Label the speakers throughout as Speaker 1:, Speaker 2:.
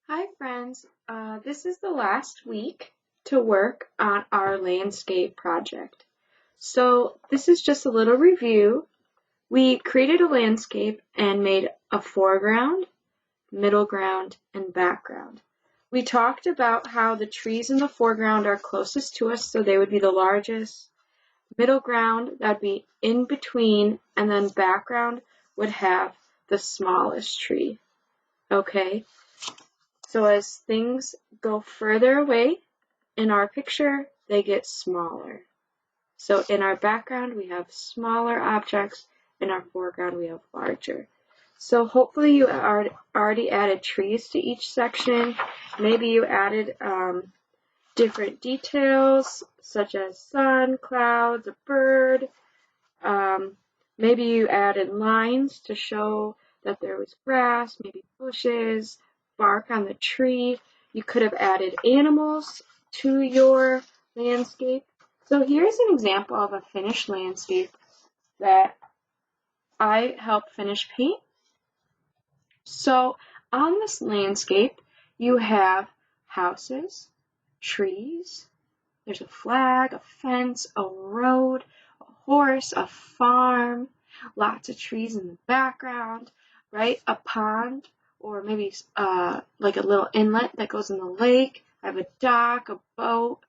Speaker 1: Hi friends, this is the last week to work on our landscape project. So this is just a little review. We created a landscape and made a foreground, middle ground, and background. We talked about how the trees in the foreground are closest to us, so they would be the largest. Middle ground, that'd be in between, and then background would have the smallest tree. Okay? So as things go further away in our picture, they get smaller. So in our background, we have smaller objects. In our foreground, we have larger. So hopefully you already added trees to each section. Maybe you added different details, such as sun, clouds, a bird. Maybe you added lines to show that there was grass, maybe bushes, bark on the tree. You could have added animals to your landscape. So here's an example of a finished landscape that I helped finish paint. So on this landscape, you have houses, trees, there's a flag, a fence, a road, a horse, a farm, lots of trees in the background, right? A pond, or maybe like a little inlet that goes in the lake. I have a dock, a boat.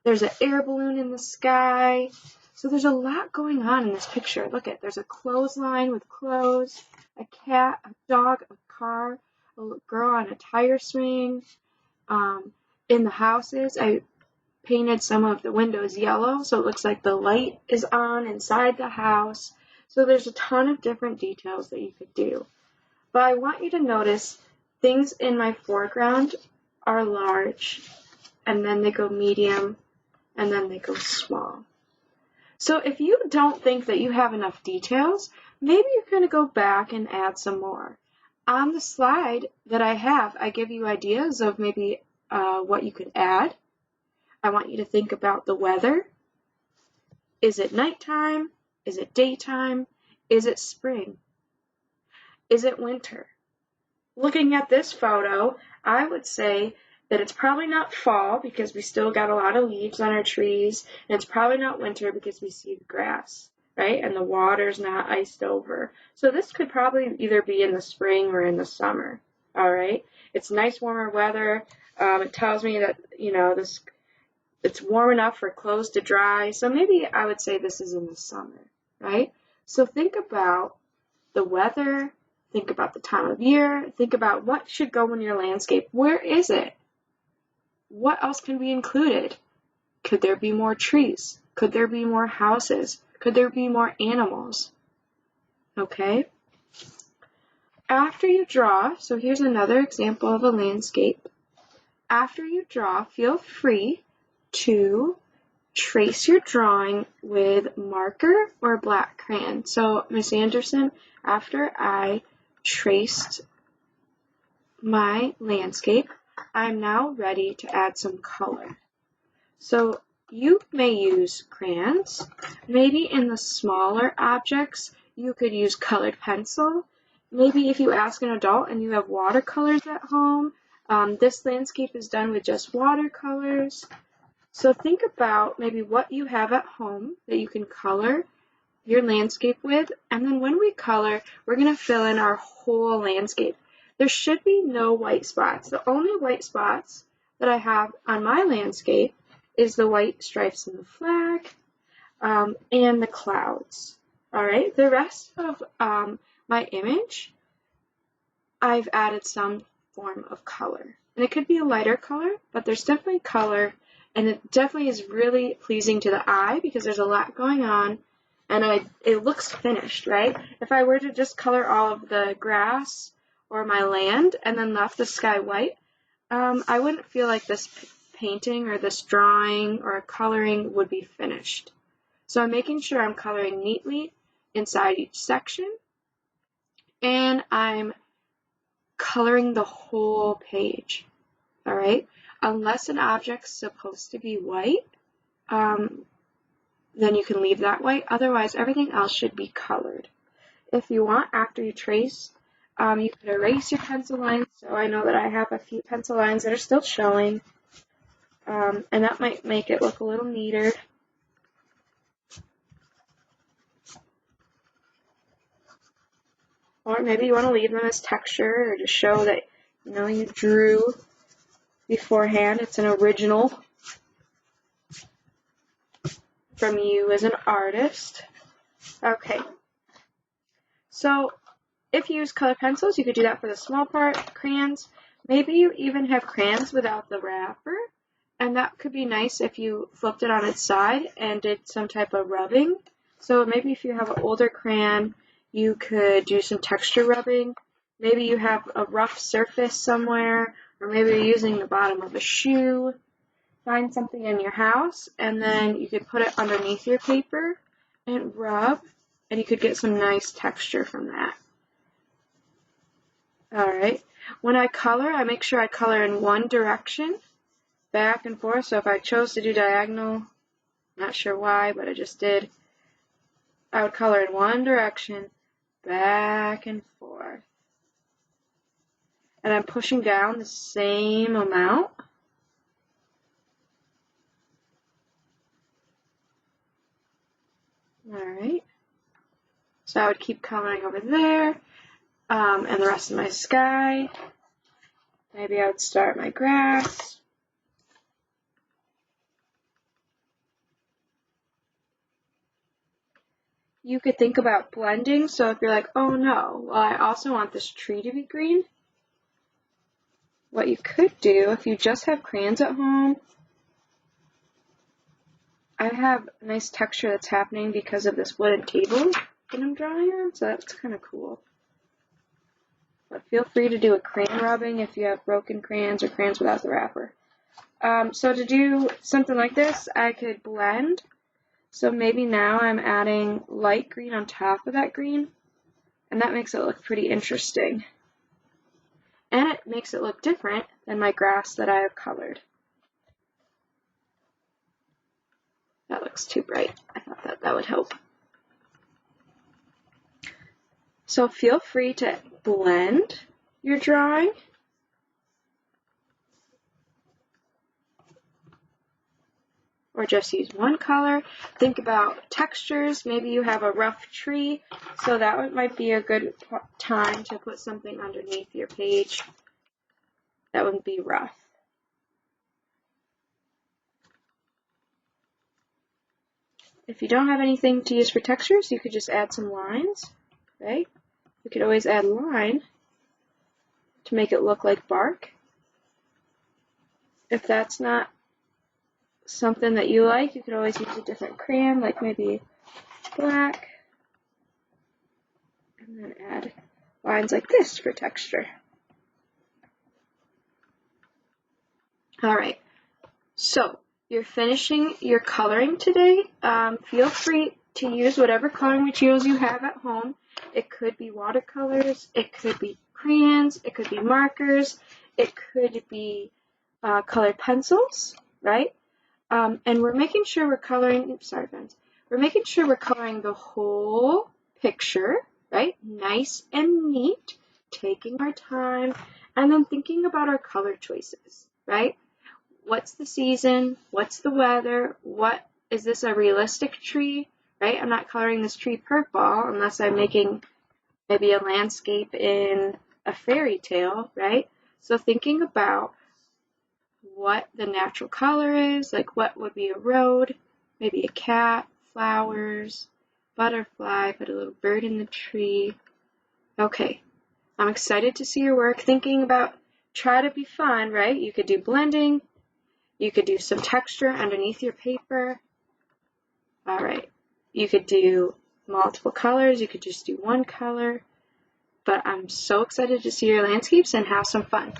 Speaker 1: There's an air balloon in the sky. So there's a lot going on in this picture. Look at, there's a clothesline with clothes, a cat, a dog, a car, a little girl on a tire swing. In the houses, I painted some of the windows yellow so it looks like the light is on inside the house. So there's a ton of different details that you could do. But I want you to notice things in my foreground are large, and then they go medium, and then they go small. So if you don't think that you have enough details, maybe you're going to go back and add some more. On the slide that I have, I give you ideas of maybe what you could add. I want you to think about the weather. Is it nighttime? Is it daytime? Is it spring? Is it winter? Looking at this photo, I would say that it's probably not fall because we still got a lot of leaves on our trees, and it's probably not winter because we see the grass, right? And the water's not iced over. So this could probably either be in the spring or in the summer, all right? It's nice warmer weather. It tells me that, it's warm enough for clothes to dry. So maybe I would say this is in the summer, right? So think about the weather, think about the time of year, think about what should go in your landscape. Where is it? What else can be included? Could there be more trees? Could there be more houses? Could there be more animals? Okay. After you draw, so here's another example of a landscape. After you draw, feel free to trace your drawing with marker or black crayon. So Miss Anderson, after I traced my landscape, I'm now ready to add some color. So you may use crayons. Maybe in the smaller objects, you could use colored pencil. Maybe if you ask an adult and you have watercolors at home, this landscape is done with just watercolors. So think about maybe what you have at home that you can color your landscape with, and then when we color, we're going to fill in our whole landscape. There should be no white spots. The only white spots that I have on my landscape is the white stripes in the flag and the clouds. All right, the rest of my image, I've added some form of color. And it could be a lighter color, but there's definitely color, and it definitely is really pleasing to the eye because there's a lot going on, and it looks finished, right? If I were to just color all of the grass or my land and then left the sky white, I wouldn't feel like this painting or this drawing or coloring would be finished. So I'm making sure I'm coloring neatly inside each section, and I'm coloring the whole page, all right? Unless an object's supposed to be white, then you can leave that white. Otherwise, everything else should be colored. If you want, after you trace, You could erase your pencil lines, so I know that I have a few pencil lines that are still showing, and that might make it look a little neater. Or maybe you want to leave them as texture, or to show that, you know, you drew beforehand. It's an original from you as an artist. Okay. So if you use colored pencils, you could do that for the small part. Crayons, maybe you even have crayons without the wrapper, and that could be nice if you flipped it on its side and did some type of rubbing. So maybe if you have an older crayon, you could do some texture rubbing. Maybe you have a rough surface somewhere, or maybe you're using the bottom of a shoe. Find something in your house, and then you could put it underneath your paper and rub, and you could get some nice texture from that. Alright, when I color, I make sure I color in one direction, back and forth. So if I chose to do diagonal, not sure why, but I just did, I would color in one direction, back and forth. And I'm pushing down the same amount. Alright, so I would keep coloring over there, and the rest of my sky. Maybe I would start my grass. You could think about blending, so if you're like, oh no, well I also want this tree to be green, what you could do, if you just have crayons at home, I have a nice texture that's happening because of this wooden table that I'm drawing on, so that's kind of cool. But feel free to do a crayon rubbing if you have broken crayons or crayons without the wrapper. So to do something like this, I could blend. So maybe now I'm adding light green on top of that green, and that makes it look pretty interesting. And it makes it look different than my grass that I have colored. That looks too bright. I thought that would help. So feel free to blend your drawing. Or just use one color. Think about textures. Maybe you have a rough tree, so that might be a good time to put something underneath your page that wouldn't be rough. If you don't have anything to use for textures, you could just add some lines, right? You could always add line to make it look like bark. If that's not something that you like, you could always use a different crayon, like maybe black, and then add lines like this for texture. Alright, so you're finishing your coloring today. Feel free to use whatever coloring materials you have at home. It could be watercolors, it could be crayons, it could be markers, it could be colored pencils, right? And we're making sure we're coloring, we're making sure we're coloring the whole picture, right? Nice and neat, taking our time, and then thinking about our color choices, right? What's the season? What's the weather? Is this a realistic tree, right? I'm not coloring this tree purple unless I'm making maybe a landscape in a fairy tale, right? So thinking about what the natural color is, like what would be a road, maybe a cat, flowers, butterfly, put a little bird in the tree. Okay, I'm excited to see your work. Thinking about, try to be fun, right? You could do blending, you could do some texture underneath your paper. All right, you could do multiple colors, you could just do one color, but I'm so excited to see your landscapes and have some fun.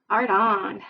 Speaker 1: Art on!